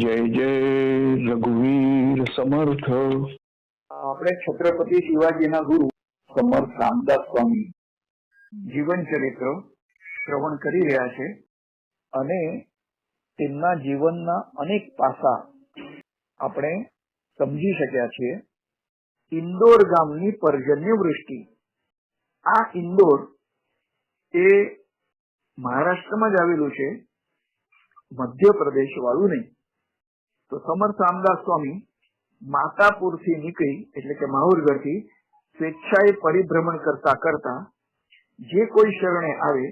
जय जय रघुवीर समर्थ। આપણે છત્રપતિ શિવાજીના ગુરુ સમર્થ રામદાસ સ્વામી જીવન ચરિત્ર શ્રવણ કરી રહ્યા છે અને તેમના જીવનના અનેક પાસા આપણે સમજી શક્યા છીએ. ઇન્દોર ગામની પર્જન્ય વૃષ્ટિ. આ ઇન્દોર એ મહારાષ્ટ્રમાં જ આવેલું છે, મધ્યપ્રદેશ વાળું નહીં. તો સમર્થ રામદાસ સ્વામી માતાપુરથી નીકળી એટલે કે માહુરગઢથી સ્વેચ્છાએ પરિભ્રમણ કરતા કરતા જે કોઈ શરણે આવે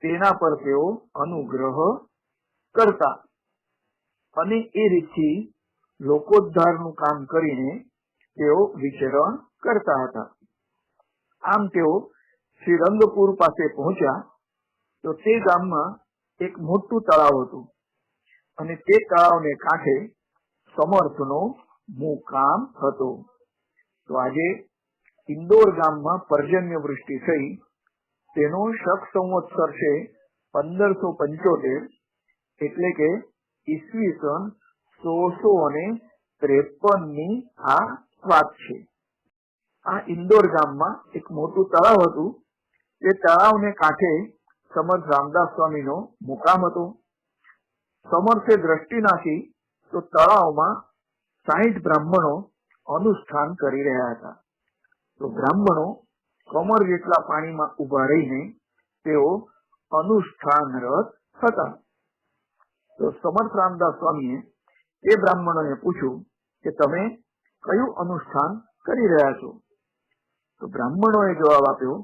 તેના પર તેઓ અનુગ્રહ કરતા અને એ રીતથી લોકોદ્ધારનું કામ કરીને તેઓ વિચરણ કરતા હતા. આમ તેઓ શ્રી રંગપુર પાસે પહોંચ્યા તો તે ગામમાં એક મોટું તળાવ હતું અને તે તળાવને કાંઠે સમર્થનો મુકામ હતો. તો આજે ઇન્દોર ગામમાં પર્જન્ય વૃષ્ટિ થઈ તેનો શક સંવત્સર છે 1575 એટલે કે ઈસવીસન 1653 ની આ વાત છે. આ ઇન્દોર ગામમાં એક મોટું તળાવ હતું. તે તળાવને કાંઠે સમર્થ રામદાસ સ્વામીનો મુકામ હતો. સમર્થે દ્રષ્ટિ નાખી તો તળાવમાં 60 બ્રાહ્મણો અનુષ્ઠાન કરી રહ્યા હતા. તો બ્રાહ્મણો કમર જેટલા પાણીમાં ઉભા રહીને તેઓ અનુષ્ઠાનરત હતા. તો સમર્થ રામદાસ સ્વામીએ તે બ્રાહ્મણોને પૂછ્યું કે તમે કયું અનુષ્ઠાન કરી રહ્યા છો? તો બ્રાહ્મણોએ જવાબ આપ્યો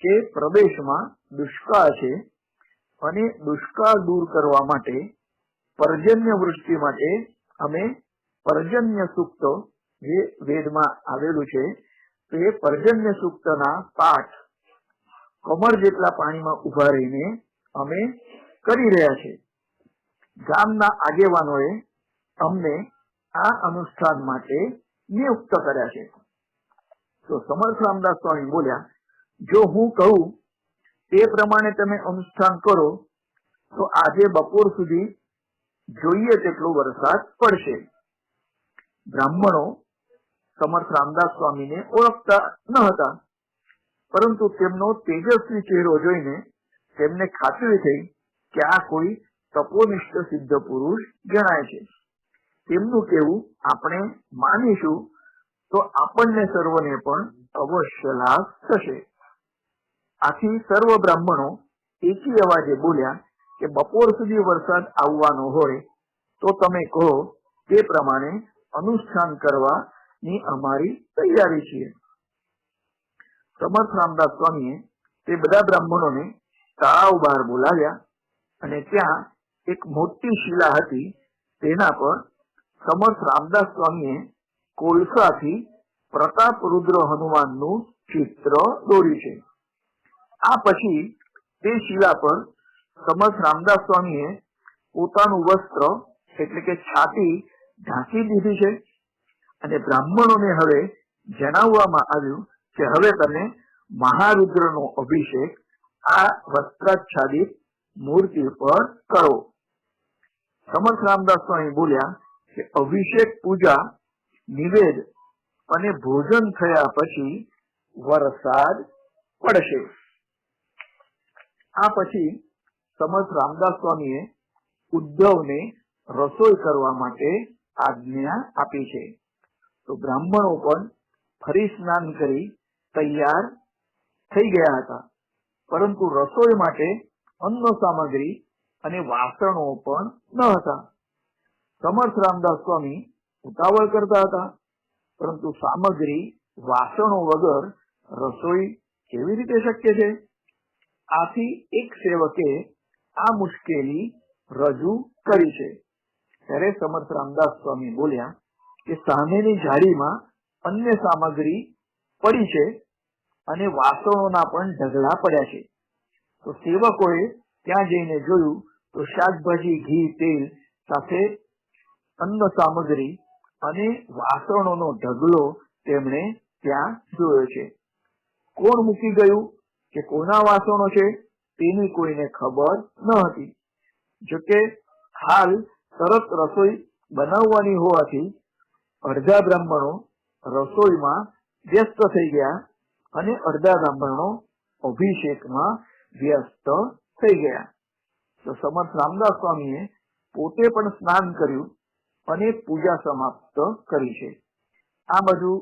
કે પ્રદેશમાં દુષ્કાળ છે અને દુષ્કાળ દૂર કરવા માટે પર્જન્ય વૃષ્ટિ માટે અમે પર્જન્ય સૂક્ત જે વેદમાં આવેલું છે તે પર્જન્ય સૂક્તના પાઠ કમર જેટલા પાણીમાં ઉભા રહીને અમે કરી રહ્યા છે. ગામના આગેવાનોએ અમને આ અનુષ્ઠાન માટે નિયુક્ત કર્યા છે. તો સમર્થ રામદાસ સ્વામી બોલ્યા, જો હું કહું તે પ્રમાણે તમે અનુષ્ઠાન કરો તો આજે બપોર સુધી જોઈએ તેટલો વરસાદ પડશે. બ્રાહ્મણો સમર્થ રામદાસ સ્વામીને ઓળખતા ન હતા, પરંતુ તેમનો તેજસ્વી ચહેરો જોઈને તેમને ખાતરી થઈ કે આ કોઈ તપોનિષ્ઠ સિદ્ધ પુરુષ જણાય છે. તેમનું કહેવું આપણે માનીશું તો આપણને સર્વને પણ અવશ્ય લાભ થશે. આથી સર્વ બ્રાહ્મણો એકી અવાજે બોલ્યા કે બપોર સુધી વરસાદ આવવાનો હોય તો તમે કહો તે પ્રમાણે અનુષ્ઠાન કરવાની અમારી તૈયારી છે. સમર્થ રામદાસ સ્વામીએ તે બધા બ્રાહ્મણોને તળાવ બહાર બોલાવ્યા અને ત્યાં એક મોટી શિલા હતી. તેના પર સમર્થ રામદાસ સ્વામીએ કોલસાથી પ્રતાપ રુદ્ર હનુમાનનું ચિત્ર દોર્યું છે. આ પછી તે શિલા પર સમર્થ રામદાસ સ્વામીએ પોતાનું વસ્ત્ર એટલે કે છાતી ઢાંકી દીધી છે અને બ્રાહ્મણોને હવે જણાવવામાં આવ્યું કે હવે તમે મહારુદ્રનો અભિષેક આ વસ્ત્રાચ્છાદિત મૂર્તિ પર કરો. સમર્થ રામદાસ સ્વામી બોલ્યા કે અભિષેક પૂજા નિવેદ અને ભોજન થયા પછી વરસાદ પડશે. આ પછી સમર્થ રામદાસ સ્વામીએ ઉદ્ધવને રસોઈ કરવા માટે આજ્ઞા આપી છે. તો બ્રાહ્મણો પણ ફરી સ્નાન કરી તૈયાર થઈ ગયા હતા, પરંતુ રસોઈ માટે અન્ન સામગ્રી અને વાસણો પણ ન હતા. સમર્થ રામદાસ સ્વામી ઉતાવળ કરતા હતા, પરંતુ સામગ્રી વાસણો વગર રસોઈ કેવી રીતે શક્ય છે? આથી એક સેવકે આ મુશ્કેલી રજૂ કરી છે. ત્યારે સમર્થ રામદાસ સ્વામી બોલ્યા કે સામેની જાળીમાં અન્ય સામગ્રી પડી છે અને વાસણોના પણ ઢગલા પડ્યા છે. તો સેવકોએ ત્યાં જઈને જોયું તો શાકભાજી, ઘી, તેલ સાથે અન્ન સામગ્રી અને વાસણોનો ઢગલો તેમણે ત્યાં જોયો છે. કોણ મૂકી ગયું કે કોના વાસણો છે તેની કોઈને ખબર ન હતી. જોકે હાલ તરત રસોઈ બનાવવાની હોવાથી અડધા બ્રાહ્મણો રસોઈમાં વ્યસ્ત થઈ ગયા અને અડધા બ્રાહ્મણો અભિષેકમાં વ્યસ્ત થઈ ગયા. તો સમર્થ રામદાસ સ્વામીએ પોતે પણ સ્નાન કર્યું અને પૂજા સમાપ્ત કરી છે. આ બાજુ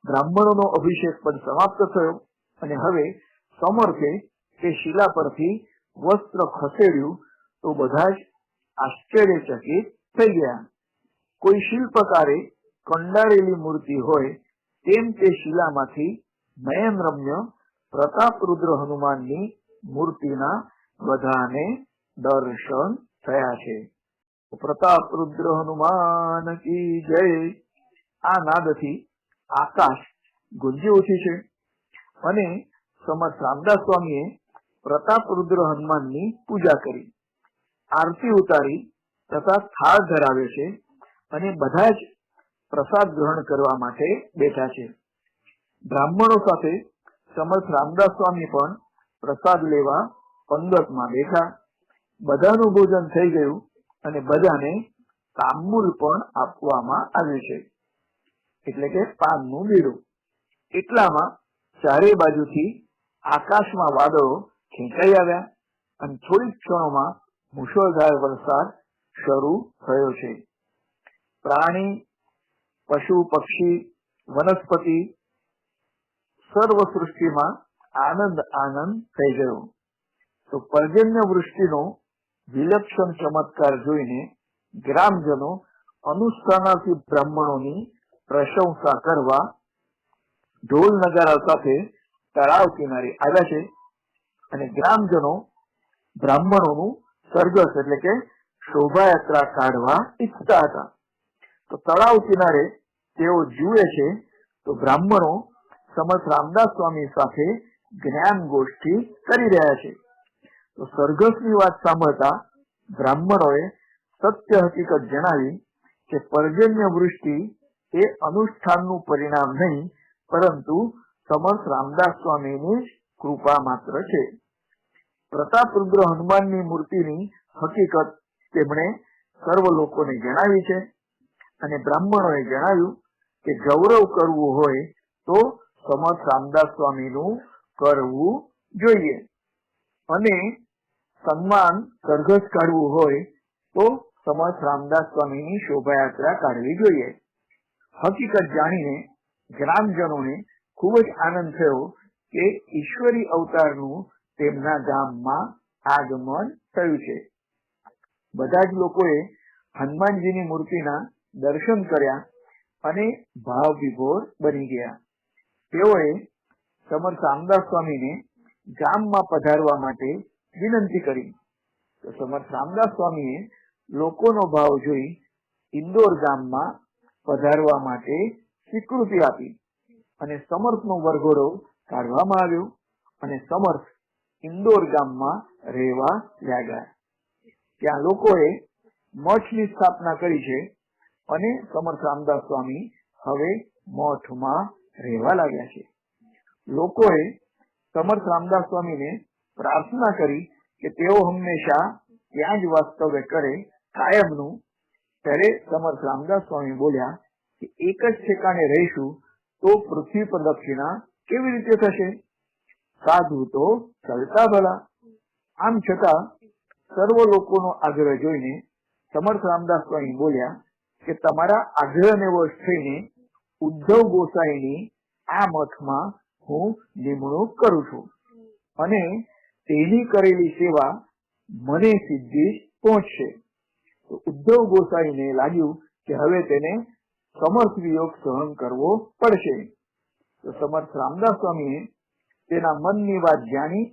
બ્રાહ્મણોનો અભિષેક પણ સમાપ્ત થયો અને હવે સમર્થે તે શિલા પરથી વસ્ત્ર ખસેડ્યું તો બધા જ આશ્ચર્યચકિત થઈ ગયા. કોઈ શિલ્પકારે કંડારેલી મૂર્તિ હોય તેમ તે શિલામાંથી નયનરમ્ય પ્રતાપરુદ્ર હનુમાનની મૂર્તિના બધાને દર્શન થયા છે. પ્રતાપરુદ્ર હનુમાન કી જય. આ નાદથી આકાશ ગુંજી ઉઠી છે અને સમર્થ રામદાસ સ્વામીએ પ્રતાપરુદ્ર હનુમાનની પૂજા કરી, આરતી ઉતારી તથા થાળ ધરાવે છે અને બધા જ પ્રસાદ ગ્રહણ કરવા માટે બેઠા છે. બ્રાહ્મણો સાથે સમર્થ રામદાસ સ્વામી પણ પ્રસાદ લેવા પંગતમાં બેઠા. બધાનું ભોજન થઈ ગયું અને બધાને તાંબુલ પણ આપવામાં આવ્યું છે, એટલે કે પાનનું બીડું. એટલામાં ચારે બાજુથી આકાશમાં વાદળો ખેંચાઈ આવ્યા અને થોડીક ક્ષણોમાં મુશળધાર વરસાદ શરૂ થયો છે. પ્રાણી, પશુ, પક્ષી, વનસ્પતિ સર્વ સૃષ્ટિમાં આનંદ આનંદ થઈ ગયો. તો પર્જન્ય વૃષ્ટિનો વિલક્ષણ ચમત્કાર જોઈને ગ્રામજનો અનુષ્ઠાનાર્થી બ્રાહ્મણોની પ્રશંસા કરવા ઢોલ નગારા સાથે તળાવ કિનારે આવ્યા છે અને ગ્રામજનો બ્રાહ્મણોનું સરઘસ એટલે કે શોભાયાત્રા કાઢવા ઈચ્છતા હતા. તો તળાવ કિનારે તેઓ જુએ છે તો બ્રાહ્મણો સમર્થ રામદાસ સ્વામી સાથે જ્ઞાન ગોષ્ઠી કરી રહ્યા છે. તો સરઘસની વાત સાંભળતા બ્રાહ્મણોએ સત્ય હકીકત જણાવી કે પર્જન્ય વૃષ્ટિ એ અનુષ્ઠાનનું પરિણામ નહીં, પરંતુ સમર્થ રામદાસ સ્વામીની જ કૃપા માત્ર છે. પ્રતાપરુદ્ર હનુમાનની મૂર્તિની હકીકત તેમણે સર્વ લોકોને જણાવી છે અને બ્રાહ્મણોએ જણાવ્યું કે ગૌરવ કરવું હોય તો સમર્થ રામદાસ સ્વામીનું કરવું જોઈએ અને સન્માન સરઘસ કાઢવું હોય તો સમર્થ રામદાસ સ્વામીની શોભાયાત્રા કાઢવી જોઈએ. હકીકત જાણીને ગ્રામજનોને ખૂબ જ આનંદ થયો કે ઈશ્વરી અવતારનું તેમના ગામમાં આગમન થયું છે. બધા જ લોકોએ હનુમાનજીની મૂર્તિના દર્શન કર્યા અને ભાવ વિભોર બની ગયા. તેઓએ સમર્થ રામદાસ સ્વામીને ગામમાં પધારવા માટે વિનંતી કરી. તો સમર્થ રામદાસ સ્વામીએ લોકોનો ભાવ જોઈ ઇન્દોર ગામમાં પધારવા માટે સ્વીકૃતિ આપી અને સમર્થનો વરઘોડો કાઢવામાં આવ્યો અને સમર્થ ઇન્દોર ગામમાં રહેવા લાગ્યા. ત્યાં લોકોએ મઠની સ્થાપના કરી છે અને સમર્થ રામદાસ સ્વામી હવે મઠમાં રહેવા લાગ્યા છે. લોકોએ સમર્થ રામદાસ સ્વામીને પ્રાર્થના કરી કે તેઓ હંમેશા ત્યાં જ વાસ્તવ્ય કરે કાયમનું. ત્યારે સમર્થ રામદાસ સ્વામી બોલ્યા કે એક જ ઠેકાણે રહીશું તો પૃથ્વી પ્રદક્ષિણા કેવી રીતે થશે? સાધુ તો ચાલતા ભલા. આમ છતાં સર્વ લોકોનો આગ્રહ જોઈને સમર્થ રામદાસ સ્વામી બોલ્યા કે તમારા આગ્રહને વશ થઈને ઉદ્ધવ ગોસાઈની આ મઠમાં હું નિમણૂક કરું છું અને તેની કરેલી સેવા મને સિદ્ધિ પહોંચશે. તો ઉદ્ધવ ગોસાઈને લાગ્યું કે હવે તેને સમર્થ વિયોગ સહન કરવો પડશે. તો સમર્થ રામદાસ સ્વામીએ તેના મનની વાત જાણી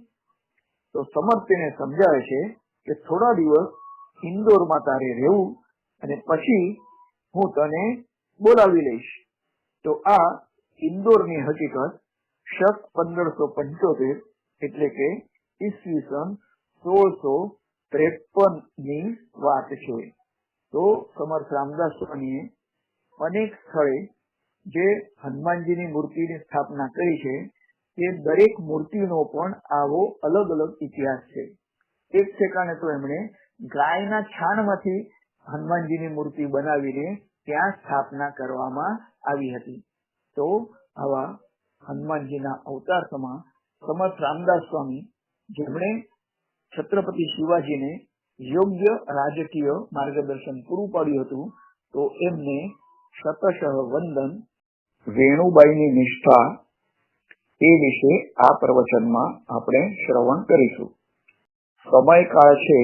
તો સમર્થ તેને સમજાવે છે કે થોડા દિવસ ઇન્દોરમાં તારે રહેવું અને પછી હું તને બોલાવી લઈશ. તો આ ઇન્દોરની હકીકત શક 1575 એટલે કે ઈસવીસન 1653 ની વાત છે. તો સમર્થ રામદાસ સ્વામીએ અનેક સ્થળે જે હનુમાનજીની મૂર્તિની સ્થાપના કરી છે તે દરેક મૂર્તિનો પણ આવો અલગ અલગ ઇતિહાસ છે. એક ઠેકાણે તો એમણે ગાયના છાણમાંથી હનુમાનજીની મૂર્તિ બનાવીને ત્યાં સ્થાપના કરવામાં આવી હતી. તો આવા હનુમાનજીના અવતાર સમા સમર્થ રામદાસ સ્વામી, જેમણે છત્રપતિ શિવાજીને યોગ્ય રાજકીય માર્ગદર્શન પૂરું પાડ્યું હતું, તો એમને શતશ વંદન. વેણુબાઈની નિષ્ઠા એ વિશે આ પ્રવચનમાં આપણે શ્રવણ કરીશું. સમયકાળ છે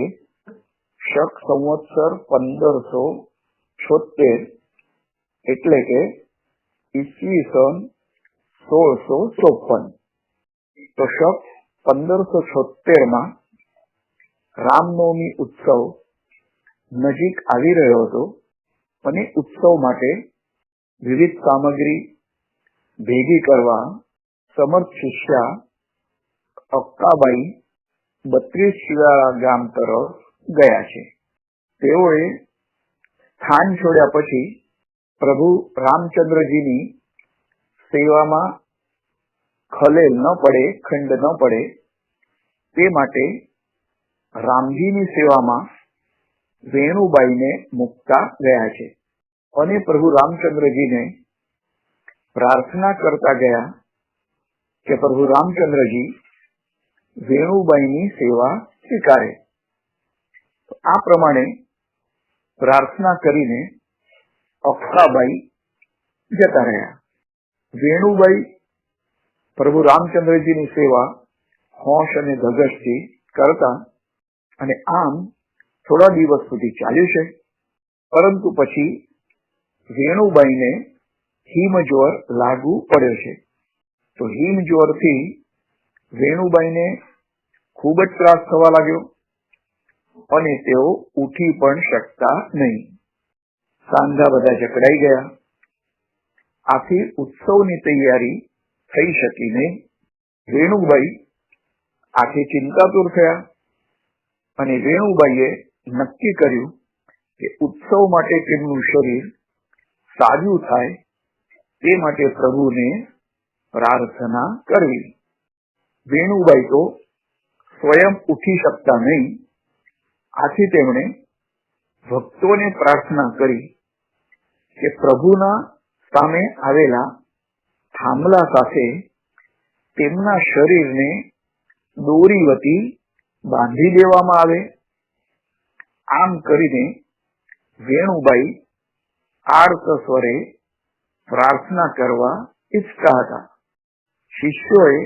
શક સંવત્સર 1576, એટલે કે ઈસવીસન 1654. તો શક 1576 રામનવમી ઉત્સવ નજીક આવી રહ્યો હતો અને ઉત્સવ માટે વિવિધ સામગ્રી ભેગી કરવા સમર્થ શિષ્યા અક્કાબાઈ 32 શિવાળા ગામ તરફ ગયા છે. તેઓએ સ્થાન છોડ્યા પછી પ્રભુ રામચંદ્રજીની સેવામાં ખલેલ ન પડે, ખંડ ન પડે, તે માટે રામજીની સેવામાં વેણુબાઈને મૂકતા ગયા છે અને પ્રભુ રામચંદ્રજીને પ્રાર્થના કરતા ગયા કે પ્રભુ રામચંદ્રજી વેણુબાઈની સેવા સ્વીકારે. આ પ્રમાણે પ્રાર્થના કરીને અક્કાબાઈ જતા રહ્યા. વેણુબાઈ પ્રભુ રામચંદ્રજીની સેવા હોશ અને ધગશથી કરતા અને આમ થોડા દિવસ સુધી ચાલ્યું છે. પરંતુ પછી વેણુબાઈને હિમજ્વર લાગુ પડ્યો છે. તો હિમજ્વરથી વેણુબાઈને ખૂબ જ ત્રાસ થવા લાગ્યો અને તેઓ ઉઠી પણ શકતા નહીં. સાંધા બધા જકડાઈ ગયા. આથી ઉત્સવની તૈયારી થઈ શકી નહીં. વેણુબાઈ આથી ચિંતાતુર થયા અને વેણુબાઈએ નક્કી કર્યું કે ઉત્સવ માટે તેમનું શરીર સાજું થાય તે માટે પ્રભુને પ્રાર્થના કરવી. વેણુબાઈ તો સ્વયં ઉઠી શકતા નહીં. આથી તેમણે ભક્તોને પ્રાર્થના કરી કે પ્રભુના સામે આવેલા થાંભલા સાથે તેમના શરીરને દોરી વતી બાંધી દેવામાં આવે. આમ કરીને વેણુબાઈ આર્ત સ્વરે પ્રાર્થના કરવા ઈચ્છતા હતા. શિષ્યોએ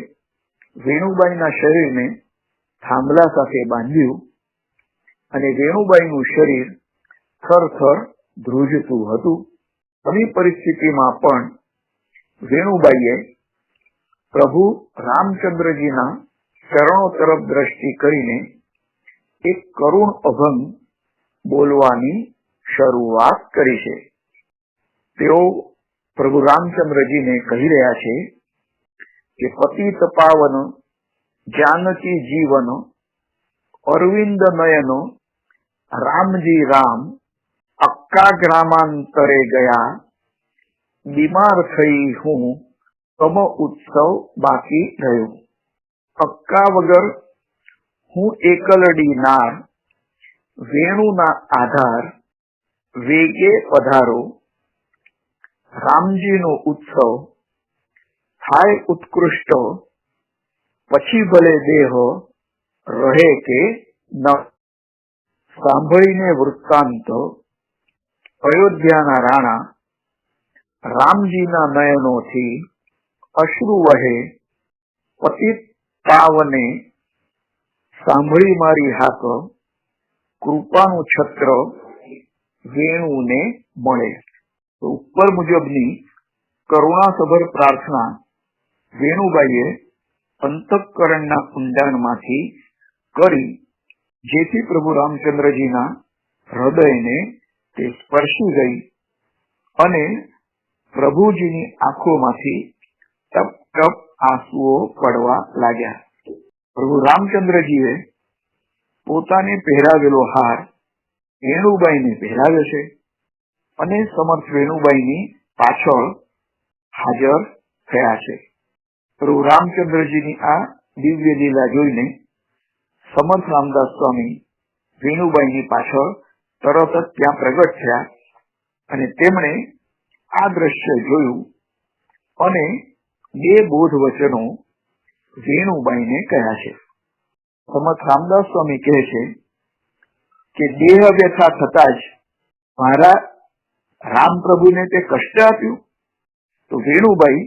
વેણુબાઈના શરીરને થાંભલા સાથે બાંધ્યું અને વેણુબાઈનું શરીર થરથર ધ્રુજતું હતું. આવી પરિસ્થિતિમાં પણ વેણુબાઈએ પ્રભુ રામચંદ્રજીના ચરણો તરફ દ્રષ્ટિ કરીને એક કરુણ અભંગ બોલવાની શરૂઆત કરી છે. તેઓ પ્રભુ રામચંદ્રજીને કહી રહ્યા છે કે પતિત પાવન જાનકી જીવન અરવિંદ નયન રામજી રામ અક્કા ગ્રામાંતરે ગયા બીમાર થઈ હું તમ ઉત્સવ બાકી રહ્યો. અક્કા વગર હું એકલડી નાર વેણુના આધાર વેગે પધારો રામજીનો ઉત્સવ થાય ઉત્કૃષ્ટ પછી ભલે દેહ રહે કે ન. સાંભળીને વૃત્તાંત અયોધ્યાના રાણા રામજીના નયનોથી અશ્રુ વહે. પતિત પાવને સાંભળી મારી હાક કૃપાનું છત્ર વેણુને મળે. તો ઉપર મુજબની કરુણાસભર પ્રાર્થના વેણુબાઈએ અંતઃકરણના ઊંડાણમાંથી કરી, જેથી પ્રભુ રામચંદ્રજીના હૃદયને તે સ્પર્શી ગઈ અને પ્રભુજીની આંખોમાંથી ટપ ટપ આંસુઓ પડવા લાગ્યા. પ્રભુ રામચંદ્રજીએ પોતાને પહેરાવેલો હાર વેણુબાઈને પહેરાવ્યો છે અને સમર્થ વેણુબાઈની પાછળ હાજર થયા છે. પ્રભુ રામચંદ્રજીની આ દિવ્ય લીલા જોઈને સમર્થ રામદાસ સ્વામી વેણુબાઈની પાછળ તરત જ ત્યાં પ્રગટ થયા અને તેમણે આ દ્રશ્ય જોયું અને બે બોધ વચનો વેણુબાઈને કહ્યા છે. સમર્થ રામદાસ સ્વામી કહે છે કે દેહ વ્યથા થતા જ મારા રામ પ્રભુને તે કષ્ટ આપ્યું. તો વેણુબાઈ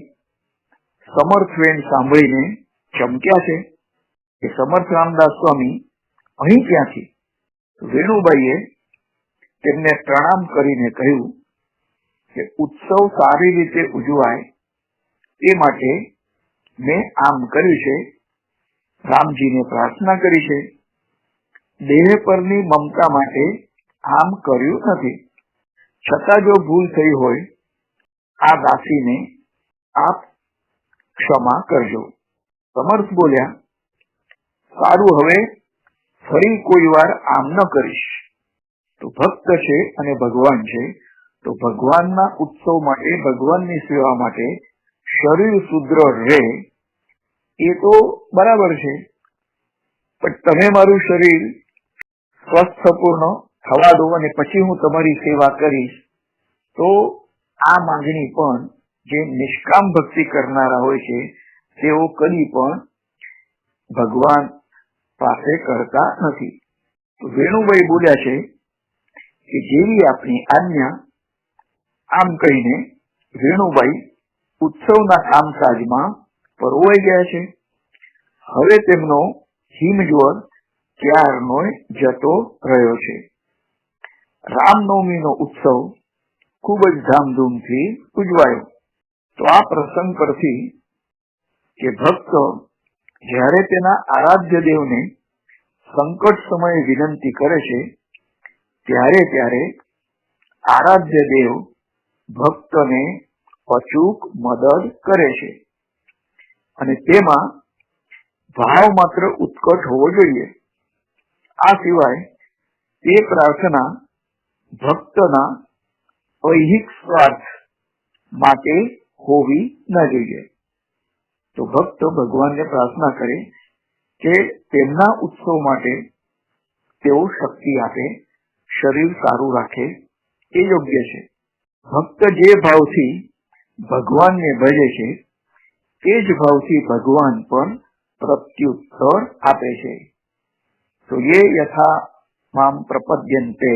સમર્થ વેણ સાંભળીને ચમક્યા છે કે સમર્થ રામદાસ સ્વામી અહીં ક્યાંથી? વેણુબાઈએ તેમને પ્રણામ કરીને કહ્યું કે ઉત્સવ સારી રીતે ઉજવાય તે માટે મેં આમ કર્યું છે, રામજીને પ્રાર્થના કરી છે. દેહ પરની મમતા માટે આમ કર્યું નથી. છતાં જો ભૂલ થઈ હોય આ દાસીને આપ ક્ષમા કરજો. સમર્થ બોલ્યા, સારું, હવે ફરી કોઈ વાર આમ ન કરીશ. તો ભક્ત છે અને ભગવાન છે, તો ભગવાનના ઉત્સવ માટે, ભગવાનની સેવા માટે શરીર સુદ્રઢ રહે એ તો બરાબર છે, પણ તમે મારું શરીર સ્વસ્થપૂર્ણ થવા દો અને પછી હું તમારી સેવા કરીશ. તો આ માંગણી પણ જે નિષ્કામ ભક્તિ કરનારા હોય છે તેઓ કદી પણ ભગવાન પાસે કરતા નથી. તો વેણુભાઈ બોલ્યા છે કે જેવી આપની આજ્ઞા. આમ કહીને વેણુભાઈ ઉત્સવના કામકાજમાં પરોવાઈ ગયા છે. હવે તેમનો હિમજ્વર ક્યારનો જતો રહ્યો છે. રામનવમીનો ઉત્સવ ખૂબ જ ધામધૂમથી ઉજવાયો. તો આ પ્રસંગ પરથી કે ભક્ત જ્યારે તેના આરાધ્ય દેવને સંકટ સમયે વિનંતી કરે છે ત્યારે આરાધ્ય દેવ ભક્તને અચૂક મદદ કરે છે અને તેમાં ભાવ માત્ર ઉત્કટ હોવો જોઈએ. આ સિવાય તે પ્રાર્થના ભક્તના ઐહિક સ્વાર્થ માટે હોવી ન જોઈએ. તો ભક્ત ભગવાનને પ્રાર્થના કરે કે તેમના ઉત્સવ માટે તેઓ શક્તિ આપે, શરીર સારું રાખે, એ યોગ્ય છે. ભક્ત જે ભાવથી ભગવાનને ભજે છે તે જ ભાવથી ભગવાન પણ પ્રત્યુત્તર આપે છે. તો યે યથા મામ પ્રપદ્યન્તે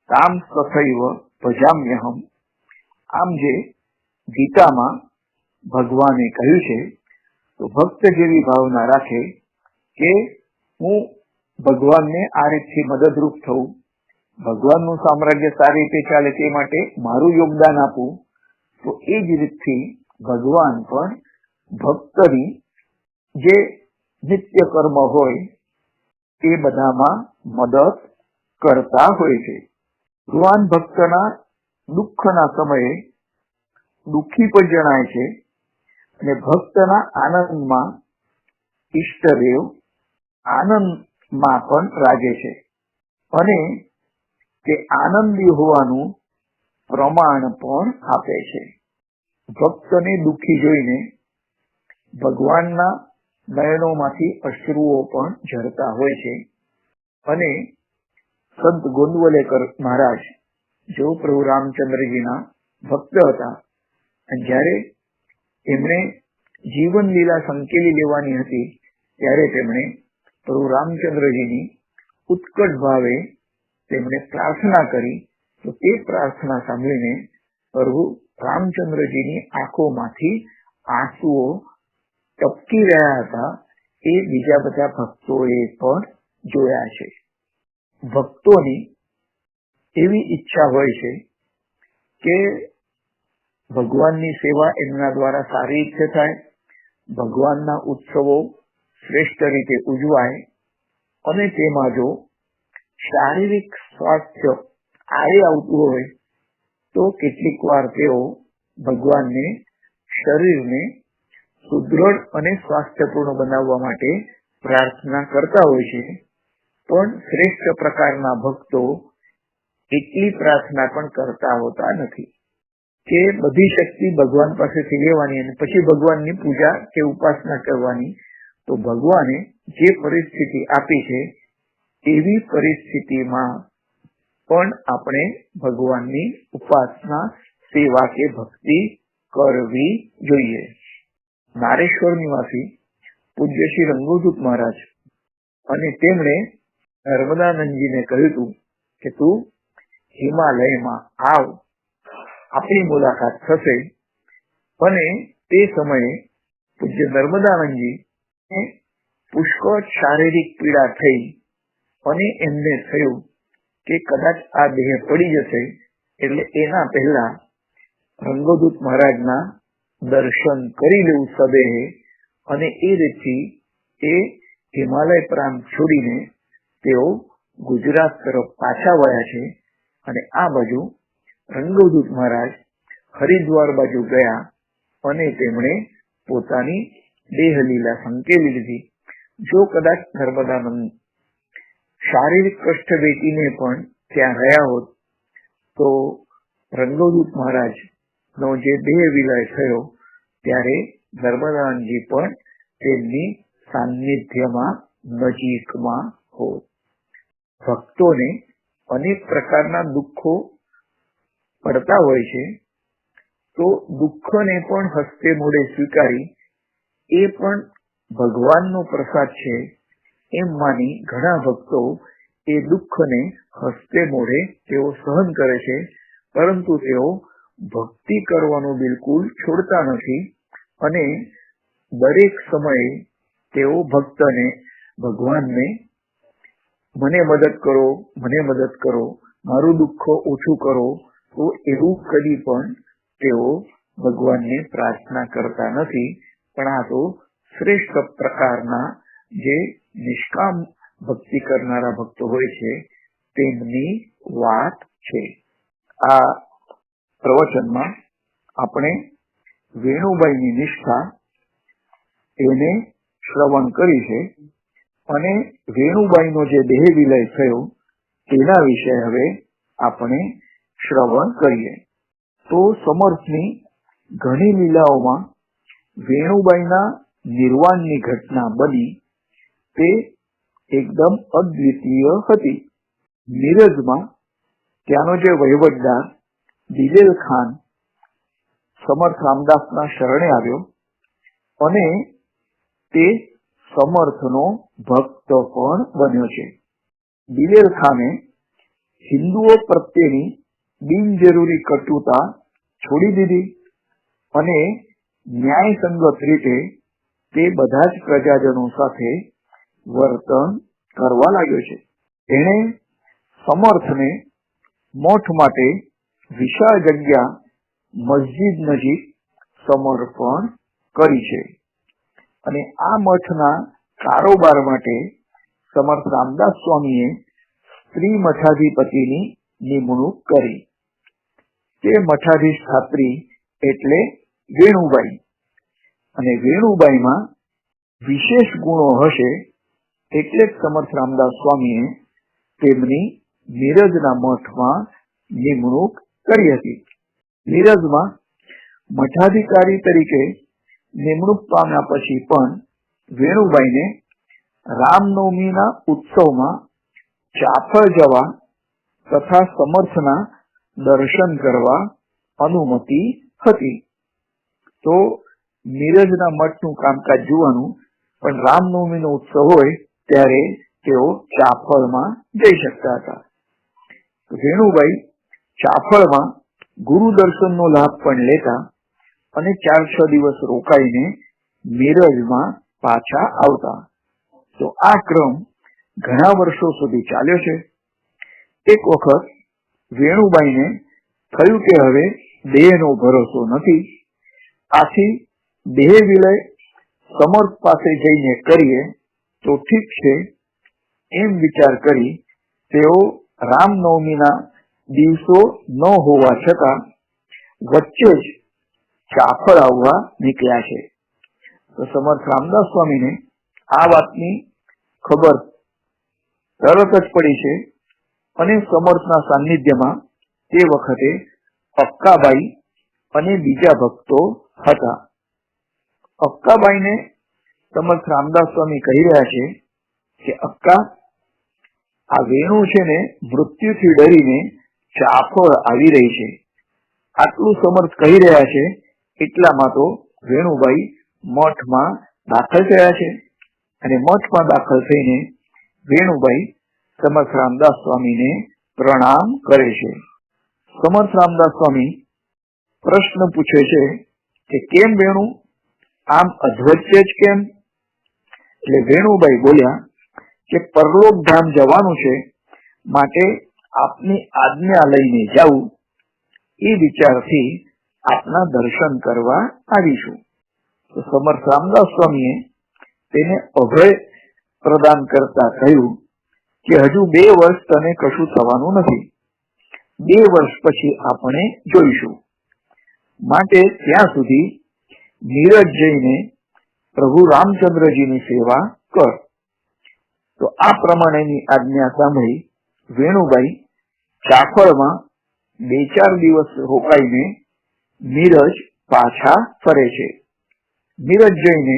તામ તથૈવ ભજામ્યહમ. આમ જે ગીતામાં ભગવાને કહ્યું છે, તો ભક્ત જેવી ભાવના રાખે કે હું ભગવાનને આ રીતથી મદદરૂપ થવું, ભગવાનનું સામ્રાજ્ય સારી રીતે ચાલે તે માટે મારું યોગદાન આપવું, તો એ જ રીતથી ભગવાન પણ ભક્તની જે નિત્ય કર્મ હોય એ બધામાં મદદ કરતા હોય છે. ભગવાન ભક્તના દુઃખના સમયે દુઃખી પણ જણાય છે અને ભક્તના આનંદમાં ઈષ્ટદેવ આનંદમાં પણ રાગે છે અને તે આનંદી હોવાનું પ્રમાણ પણ આપે છે. ભક્તને દુઃખી જોઈને ભગવાનના નયનોમાંથી અશ્રુઓ પણ ઝરતા હોય છે અને સંત ગોંદવલેકર મહારાજ જેઓ પ્રભુ રામચંદ્રજીના ભક્ત હતા અને જ્યારે એમણે જીવન લીલા સંકેલી લેવાની હતી ત્યારે તેમણે પ્રભુ રામચંદ્રજીની ઉત્કટ ભાવે તેમણે પ્રાર્થના કરી. તો તે પ્રાર્થના સાંભળીને પ્રભુ રામચંદ્રજીની આંખોમાંથી આંસુઓ ટપકી રહ્યા હતા એ બીજા બધા ભક્તોએ પણ જોયા છે. ભક્તોની એવી ઈચ્છા હોય છે કે ભગવાનની સેવા એમના દ્વારા સારી રીતે થાય, ભગવાનના ઉત્સવો શ્રેષ્ઠ રીતે ઉજવાય અને તેમાં જો શારીરિક સ્વાસ્થ્ય આડે આવતું હોય તો કેટલીક વાર તેઓ ભગવાનને શરીરને સુદૃઢ અને સ્વાસ્થ્યપૂર્ણ બનાવવા માટે પ્રાર્થના કરતા હોય છે. પણ શ્રેષ્ઠ પ્રકારના ભક્તો એટલી પ્રાર્થના પણ કરતા હોતા નથી કે બધી શક્તિ ભગવાન પાસેથી લેવાની અને પછી ભગવાનની પૂજા કે ઉપાસના કરવાની. તો ભગવાને જે પરિસ્થિતિ આપી છે એવી પરિસ્થિતિમાં પણ આપણે ભગવાનની ઉપાસના, સેવા કે ભક્તિ કરવી જોઈએ. નારેશ્વર નિવાસી પૂજ્ય શ્રી રંગોદૂત મહારાજ અને તેમણે નર્મદાનંદજીને કહ્યું હતું કે તું હિમાલયમાં આવ, આપણી મુલાકાત થશે. અને તે સમયે પૂજ્ય નર્મદાનંદજી પુષ્કળ શારીરિક પીડા થઈ અને એમને થયું કે કદાચ આ દેહ પડી જશે, એટલે એના પહેલા રંગોદૂત મહારાજના દર્શન કરી લેવું સદેહે. અને એ રીતથી એ હિમાલય પ્રાંત છોડીને તેઓ ગુજરાત તરફ પાછા વળ્યા છે. અને આ બાજુ રંગોદૂત મહારાજ હરિદ્વાર બાજુ ગયા અને તેમણે પોતાની દેહ લીલા સંકેલી લીધી. જો કદાચ નર્મદાનંદ શારીરિક કષ્ટ વેઠીને પણ ત્યાં રહ્યા હોત તો રંગોદૂત મહારાજ નો જે દેહ વિલય થયો ત્યારે નર્મદાનંદજી પણ તેમની સાનિધ્યમાં નજીકમાં હોત. ભક્તોને અનેક પ્રકારના દુઃખો પડતા હોય છે, તો દુઃખને પણ હસ્તે મોઢે સ્વીકારી એ પણ ભગવાનનો પ્રસાદ છે એમ માની ઘણા ભક્તો એ દુઃખને હસ્તે મોઢે તેઓ સહન કરે છે, પરંતુ તેઓ ભક્તિ કરવાનું બિલકુલ છોડતા નથી. અને દરેક સમયે તેઓ ભક્તને, ભગવાનને મને મદદ કરો, મને મદદ કરો, મારું દુઃખ ઓછું કરો, તો એવું કદી પણ તેઓ ભગવાનને પ્રાર્થના કરતા નથી. પણ આ તો શ્રેષ્ઠ પ્રકારના જે નિષ્કામ ભક્તિ કરનારા ભક્તો હોય છે તેમની વાત છે. આ પ્રવચનમાં આપણે વેણુબાઈની નિષ્ઠા એને શ્રવણ કરી છે અને વેણુબાઈનો જે દેહ વિલય થયો તેના વિશે હવે આપણે શ્રવણ કરીએ. તો સમર્થની ઘણી લીલાઓમાં વેણુબાઈના નિર્વાણની ઘટના બની તે એકદમ અદ્વિતીય હતી. મિરજમાં ત્યાંનો જે વહીવટદાર દિલેલ ખાન સમર્થ રામદાસના શરણે આવ્યો અને તે સમર્થનો ભક્ત પણ બન્યો છે. દિલેર ખાને હિન્દુઓ પ્રત્યેની બિનજરૂરી કટુતા છોડી દીધી અને ન્યાયસંગત રીતે તે બધા જ પ્રજાજનો સાથે વર્તન કરવા લાગ્યો છે. તેણે સમર્થને મઠ માટે વિશાળ જગ્યા મસ્જિદ નજીક સમર્પણ કરી છે. અને આ મઠના કારોબાર માટે સમર્થ રામદાસ સ્વામીએ સ્ત્રી મઠાધિપતિની નિમણૂક કરી. તે મઠાધિષ્ઠાત્રી એટલે વેણુબાઈ. અને વેણુબાઈમાં વિશેષ ગુણો હશે એટલે જ સમર્થ રામદાસ સ્વામીએ તેમની મિરજના મઠમાં નિમણૂક કરી હતી. મિરજમાં મઠાધિકારી તરીકે નિમણૂક પામ્યા પછી પણ વેણુબાઈને રામનવમીના ઉત્સવમાં ચાફળ જવા તથા સમર્થના દર્શન કરવા અનુમતિ હતી. તો મિરજના મઠનું કામકાજ જોવાનું, પણ રામનવમીનો ઉત્સવ હોય ત્યારે તેઓ ચાફળમાં જઈ શકતા હતા. વેણુબાઈ ચાફળમાં ગુરુ દર્શનનો લાભ પણ લેતા અને 4-6 દિવસ રોકાઈને મિરજમાં પાછા આવતા. તો આ ક્રમ ઘણા વર્ષો સુધી ચાલ્યો છે. એક વખત વેણુબાઈને થયું કે હવે દેહનો ભરોસો નથી, આથી દેહ વિલય સમર્થ પાસે જઈને કરીએ તો ઠીક છે એમ વિચાર કરી તેઓ રામનવમીના દિવસો ન હોવા છતાં વચ્ચે જ ચાફળ આવવા નીકળ્યા છે. તો સમર્થ રામદાસ સ્વામીને આ વાતની ખબર તરત જ પડી છે અને સમર્થના સાનિધ્યમાં તે વખતે અક્કાબાઈ અને બીજા ભક્તો હતા. અક્કાબાઈને સમર્થ રામદાસ સ્વામી કહી રહ્યા છે કે અક્કા, આ વેણુ છે ને મૃત્યુથી ડરીને ચાફળ આવી રહી છે. આટલું સમર્થ કહી રહ્યા છે એટલામાં તો વેણુભાઈ મઠમાં દાખલ થયા છે અને મઠમાં દાખલ થઈને વેણુભાઈ સમર્થ રામદાસ સ્વામીને પ્રણામ કરે છે. સમર્થ રામદાસ સ્વામી પ્રશ્ન પૂછે છે કે કેમ વેણુ, આમ અધવચ્ચે જ કેમ? એટલે વેણુભાઈ બોલ્યા કે પરલોક ધામ જવાનું છે, માટે આપની આજ્ઞા લઈને જાઉં એ વિચારથી આપના દર્શન કરવા આવીશું. તો સમર્થ રામદાસ સ્વામીએ તેને અભય પ્રદાન કરતા કહ્યું કે હજુ 2 વર્ષ તને કશું થવાનું નથી, 2 વર્ષ પછી આપણે જોઈશું, માટે ત્યાં સુધી નીરજ જઈને પ્રભુ રામચંદ્રજીની સેવા કર. તો આ પ્રમાણેની આજ્ઞા સાંભળી વેણુભાઈ ચાફળમાં 2-4 દિવસ રોકાઈને નીરજ પાછા ફરે છે. નીરજ જઈને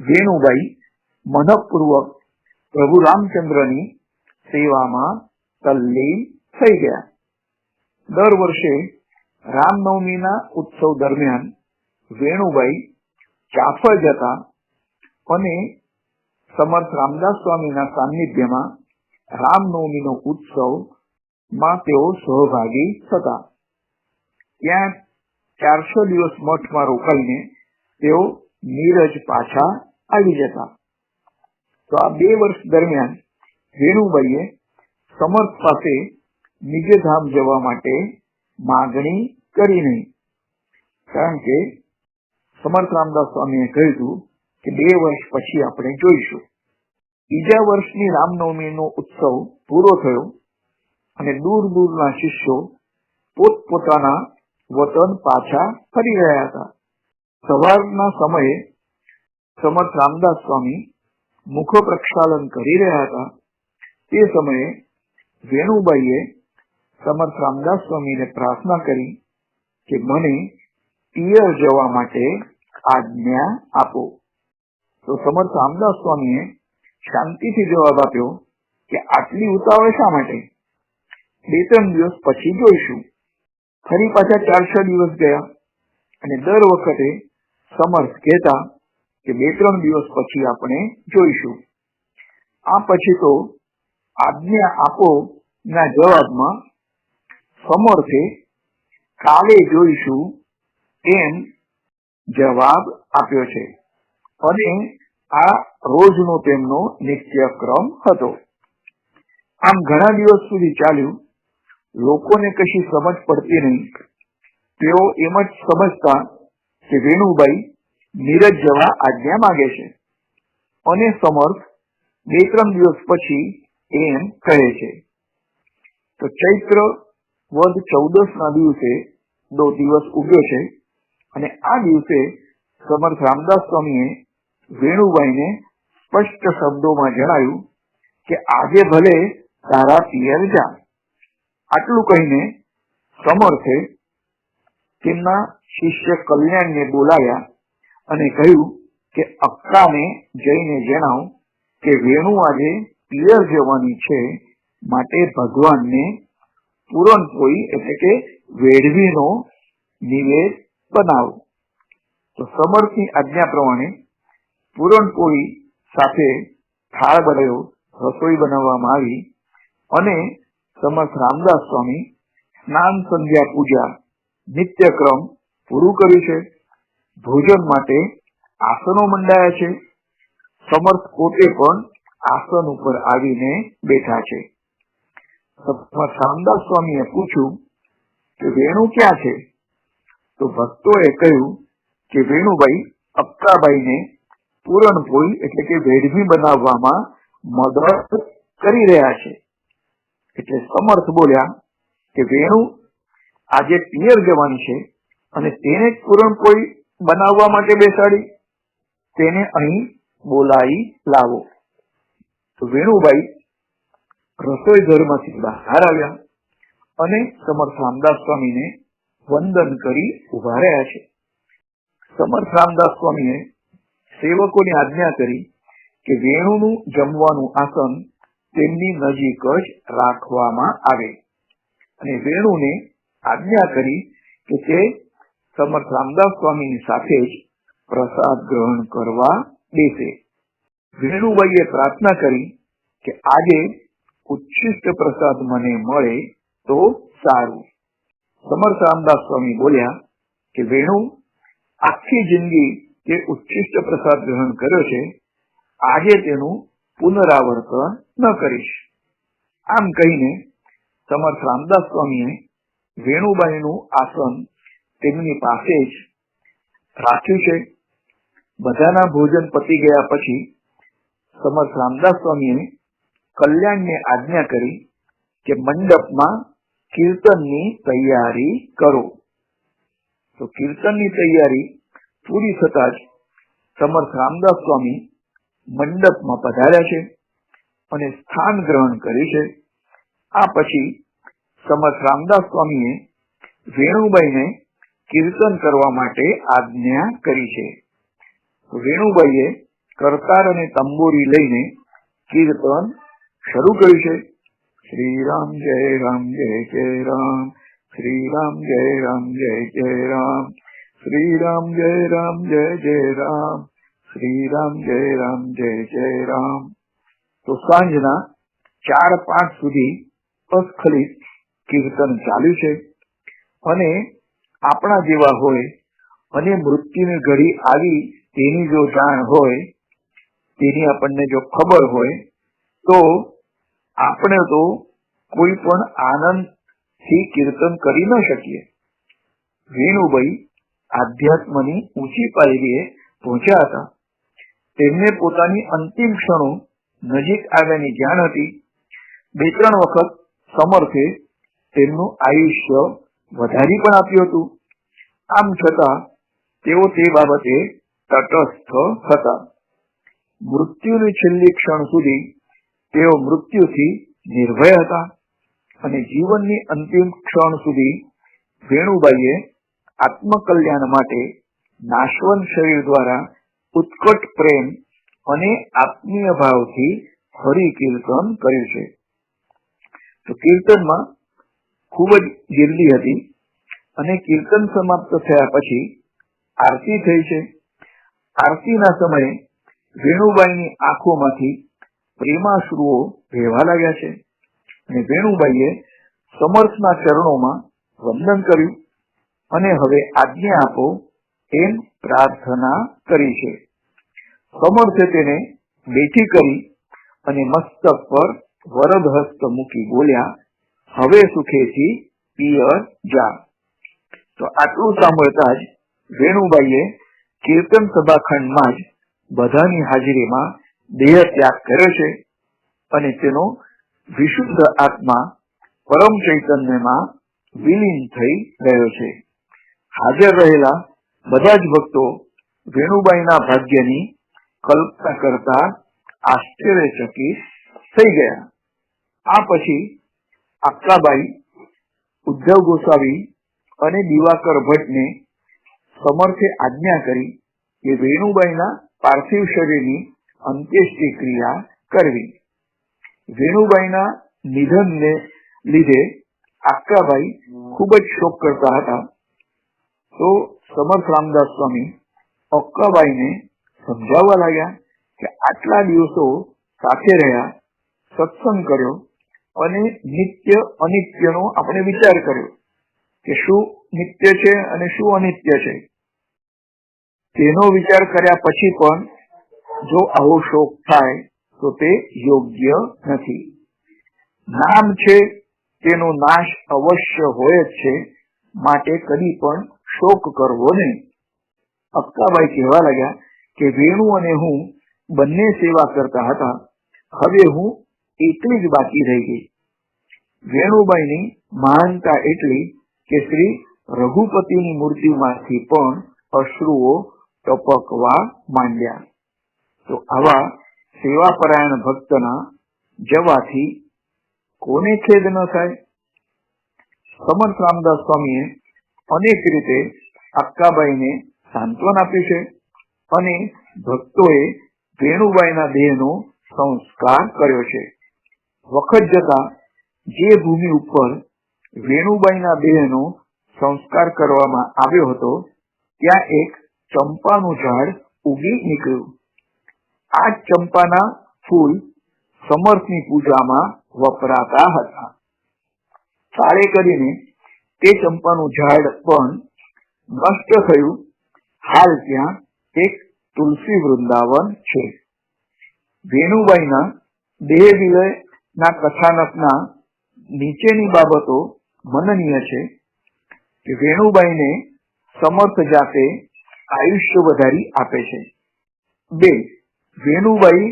વેણુભાઈ મનપૂર્વક પ્રભુ રામચંદ્રની સેવામાં તલ્લીન થઈ ગયા. દર વર્ષે રામનવમીના ઉત્સવ દરમિયાન વેણુભાઈ ચાફળ જતા અને સમર્થ રામદાસ સ્વામીના સાનિધ્યમાં રામનવમીનો ઉત્સવમાં તેઓ સહભાગી થતા. ત્યાં 400 દિવસ મઠમાં રોકાઈને તેઓ નીરજ પાછા આવી જતા. તો આ 2 વર્ષ દરમિયાન વેણુભાઈએ સમર્થ પાસે નિજધામ જવા માટે માગણી કરી નહીં, કારણ કે સમર્થ રામદાસ સ્વામીએ કહ્યું હતું કે 2 વર્ષ પછી આપણે જોઈશું. બીજા વર્ષની રામનવમીનો ઉત્સવ પૂરો થયો અને દૂર દૂરના શિષ્યો પોતપોતાના વતન પાછા ફરી રહ્યા હતા. સવારના સમયે સમર્થ રામદાસ સ્વામી મુખ પ્રક્ષાલન કરી રહ્યા હતા. તે સમયે વેણુભાઈએ સમર્થ રામદાસ સ્વામીને પ્રાર્થના કરી કે મને પિયર જવા માટે આજ્ઞા આપો. તો સમર્થ રામદાસ સ્વામીએ શાંતિથી જવાબ આપ્યો કે આટલી ઉતાવળ શા માટે? 2-3 દિવસ પછી જોઈશું. ફરી પાછા 400 દિવસ ગયા અને દર વખતે સમર્થ કહેતા કે 2-3 દિવસ પછી આપણે જોઈશું. આ પછી તો આજ્ઞા આપો ના જવાબમાં સમર્થે કાલે જોઈશું એમ જવાબ આપ્યો છે અને આ રોજનો તેમનો નિત્યક્રમ હતો. આમ ઘણા દિવસ સુધી ચાલ્યું. લોકોને કશી સમજ પડતી નહીં. તેઓ એમ જ સમજતા કે વેણુભાઈ નીરજ જવા આજ્ઞા માંગે છે અને સમર્થ 2-3 દિવસ પછી એમ કહે છે. તો ચૈત્ર વદ 14ના દિવસે દિવસ ઉગ્યો છે અને આ દિવસે સમર્થ રામદાસ સ્વામીએ વેણુભાઈને સ્પષ્ટ શબ્દોમાં જણાવ્યું કે આજે ભલે તારા પિયર જા. આટલું કહીને સમર્થે તેમના શિષ્ય કલ્યાણને બોલાવ્યા અને કહ્યું કે અક્કાને જઈને જણાવ કે વેણુ આજે પિયર જવાની છે, માટે ભગવાનને પૂરણપોળી એટલે કે વેડવીનો નિવેદ બનાવો. તો સમર્થની આજ્ઞા પ્રમાણે પૂરણપોળી સાથે થાળ બનાવ્યો, રસોઈ બનાવવામાં આવી અને સમર્થ રામદાસ સ્વામી સ્નાન સંધ્યા પૂજા નિત્યક્રમ પૂરું કર્યું છે. ભોજન માટે આસનો મંડાયા છે. સમર્થ પોતે પણ આસન ઉપર આવીને બેઠા છે. સમર્થ રામદાસ સ્વામીએ પૂછ્યું કે વેણુ ક્યાં છે? તો ભક્તોએ કહ્યું કે વેણુભાઈ અક્કાબાઈને પૂરણપોળી એટલે કે વેડવી બનાવવામાં મદદ કરી રહ્યા છે. એટલે સમર્થ બોલ્યા કે વેણુ આજે પિયર જવાની છે અને તેને પૂરણપોળી બનાવવા માટે બેસાડી, તેને અહીં બોલાવી લાવો. તો વેણુભાઈ રસોઈ ઘરમાંથી બહાર આવ્યા અને સમર્થ રામદાસ સ્વામીને વંદન કરી ઉભા રહ્યા છે. સમર્થ રામદાસ સ્વામીએ સેવકોને આજ્ઞા કરી કે વેણુનું જમવાનું આસન તેમની નજીક જ રાખવામાં આવે અને વેણુને આજ્ઞા કરી કે તે સમર્થ રામદાસ સ્વામીની સાથે જ પ્રસાદ ગ્રહણ કરવા બેસે. વેણુબાઈએ પ્રાર્થના કરી કે આજે ઉચ્છિષ્ટ પ્રસાદ મને મળે તો સારું. સમર્થ રામદાસ સ્વામી બોલ્યા કે વેણુ, આખી જિંદગી તે ઉચ્છિષ્ટ પ્રસાદ ગ્રહણ કર્યો છે, આજે તેનું પુનરાવર્તન ન કરીશ. આમ કહીને સમર્થ રામદાસ સ્વામીએ વેણુબાઈનું આસન તેમની પાસે જ રાખ્યું છે. બધાના ભોજન પતી ગયા પછી સમર્થ રામદાસ સ્વામીએ કલ્યાણને આજ્ઞા કરી કે મંડપમાં કીર્તનની તૈયારી કરો. તો કીર્તનની તૈયારી પૂરી થતા જ સમર્થ રામદાસ સ્વામી મંડપમાં પધાર્યા છે અને સ્થાન ગ્રહણ કર્યું છે. આ પછી સમર્થ રામદાસ સ્વામીએ વેણુબાઈને કીર્તન કરવા માટે આજ્ઞા કરી છે. વેણુબાઈએ કરતાર અને તંબોરી લઈને કીર્તન શરૂ કર્યું છે. શ્રી રામ જય રામ જય જય રામ, શ્રી રામ જય રામ જય જય રામ, શ્રી રામ જય રામ જય જય રામ, શ્રી રામ જય રામ જય જય રામ. તો સાંજના 4-5 સુધી અસ્ખલિત કીર્તન ચાલ્યું છે અને આપણા જેવા હોય અને મૃત્યુની ઘડી આવી તેની જો જાણ હોય, તેની આપણને જો ખબર હોય તો આપણે તો કોઈ પણ આનંદથી કીર્તન કરી ન શકીએ. વેણુબાઈ આધ્યાત્મની ઊંચી પાયરીએ પહોંચ્યા હતા. તેમને પોતાની અંતિમ ક્ષણો નજીક આવ્યાની જાણ હતી. 2-3 વખત સમર્થે તેમનું આયુષ્ય વધારી પણ આપ્યું હતું. આમ છતાં તેઓ તે બાબતે તટસ્થ હતા. મૃત્યુની છેલ્લી ક્ષણ સુધી તેઓ મૃત્યુથી નિર્ભય હતા અને જીવનની અંતિમ ક્ષણ સુધી વેણુબાઈએ આત્મકલ્યાણ માટે નાશવંત શરીર દ્વારા ઉત્કટ પ્રેમ અને આત્મીય ભાવથી હરિ કીર્તન કર્યું છે. તો કીર્તનમાં ખૂબ જ ગીર્દી હતી અને કીર્તન સમાપ્ત થયા પછી આરતી થઈ છે. આરતીના સમયે વેણુબાઈની આંખોમાંથી પ્રેમાશ્રુઓ વહેવા લાગ્યા છે અને વેણુબાઈએ સમર્થના ચરણોમાં વંદન કર્યું અને હવે આજ્ઞા આપો એમ પ્રાર્થના કરી છે. સમર્થે તેને બેઠી કરી અને મસ્તક પર વરદ હસ્ત મૂકી બોલ્યા, હવે સુખેથી પિયર જા. તો આટલું સાંભળતા જ વેણુબાઈએ કીર્તન સભાખંડમાં જ બધાની હાજરીમાં દેહ ત્યાગ કર્યો છે અને તેનો વિશુદ્ધ આત્મા પરમ ચૈતન્યમાં વિલીન થઈ ગયો છે. હાજર રહેલા બધા જ ભક્તો વેણુબાઈના ભાગ્યની કલ્પના કરતા આશ્ચર્યચકિત થઈ ગયા. આ પછી અક્કાબાઈ, ઉદ્ધવ ગોસાવી અને દિવાકર ભટ્ટને સમર્થે આજ્ઞા કરી કે વેણુબાઈના પાર્થિવ શરીરની અંત્યેષ્ટિ ક્રિયા કરવી. વેણુબાઈના નિધનને લીધે અક્કાબાઈ ખૂબ જ શોક કરતા હતા. તો સમર્થ રામદાસ સ્વામી અક્કાબાઈને સમજાવવા લાગ્યા કે આટલા દિવસો સાથે રહ્યા, સત્સંગ કર્યો અને નિત્ય અનિત્યનો આપણે વિચાર કર્યો કે શું નિત્ય છે અને શું અનિત્ય છે. તેનો વિચાર કર્યા પછી પણ જો આવો શોક થાય તો તે યોગ્ય નથી. નામ છે તેનો નાશ અવશ્ય હોય જ છે, માટે કદી પણ શોક કરવો નહીં. અક્કાબાઈ કહેવા લાગ્યા કે વેણુ અને હું બંને સેવા કરતા હતા, હવે હું એકલી જ બાકી રહી ગઈ. વેણુબાઈની મહાનતા એટલી કે શ્રી રઘુપતિની મૂર્તિમાંથી પણ અશ્રુઓ ટપકવા માંડ્યા. તો આવા સેવાપરાયણ ભક્તના જવાથી કોને ખેદ ન થાય. સમર્થ રામદાસ સ્વામીએ અનેક રીતે અક્કાબાઈને સાંત્વન આપ્યું છે અને ભક્તોએ વેણુબાઈના દેહનો સંસ્કાર કર્યો છે. વખત જતા જે ભૂમિ ઉપર વેણુબાઈના દેહનો સંસ્કાર કરવામાં આવ્યો હતો ત્યાં એક ચંપાનું ઝાડ ઉગી નીકળ્યું. આ ચંપાના ફૂલ સમર્થની પૂજામાં વપરાતા હતા. કાળે કરીને તે ચંપાનું ઝાડ પણ નષ્ટ થયું. હાલ ત્યાં એક તુલસી વૃંદાવન છે. વેણુબાઈના દેહ વિલયના કથાનકના નીચેની બાબતો મનનીય છે કે વેણુબાઈને સમર્થ જાતે આયુષ્ય વધારી આપે છે. 2. વેણુબાઈ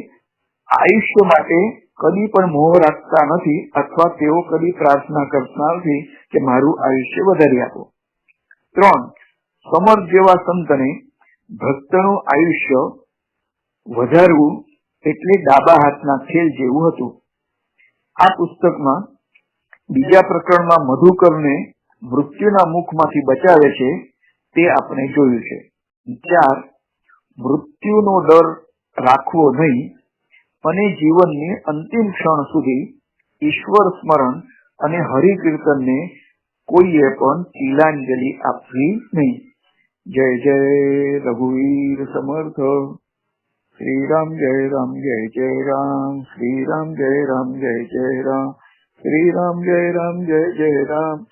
આયુષ્ય માટે કદી પણ મોહ રાખતા નથી અથવા તેઓ કદી પ્રાર્થના કરતા નથી કે મારું આયુષ્ય વધારી આપો. 3. સમર્થ જેવા સંતને ભક્તનું આયુષ્ય વધારવું એટલે ડાબા હાથના ખેલ જેવું હતું. આ પુસ્તકમાં બીજા પ્રકરણમાં મધુકરને મૃત્યુના મુખમાંથી બચાવે છે તે આપણે જોયું છે. 4. મૃત્યુનો ડર રાખવો નહીં અને જીવનની અંતિમ ક્ષણ સુધી ઈશ્વર સ્મરણ અને હરિકીર્તનને કોઈએ પણ તિલાંજલિ આપવી નહીં. જય જય રઘુવીર સમર્થ. શ્રી રામ જય રામ જય જય રામ. શ્રી રામ જય રામ જય જય રામ. શ્રી રામ જય રામ જય જય રામ.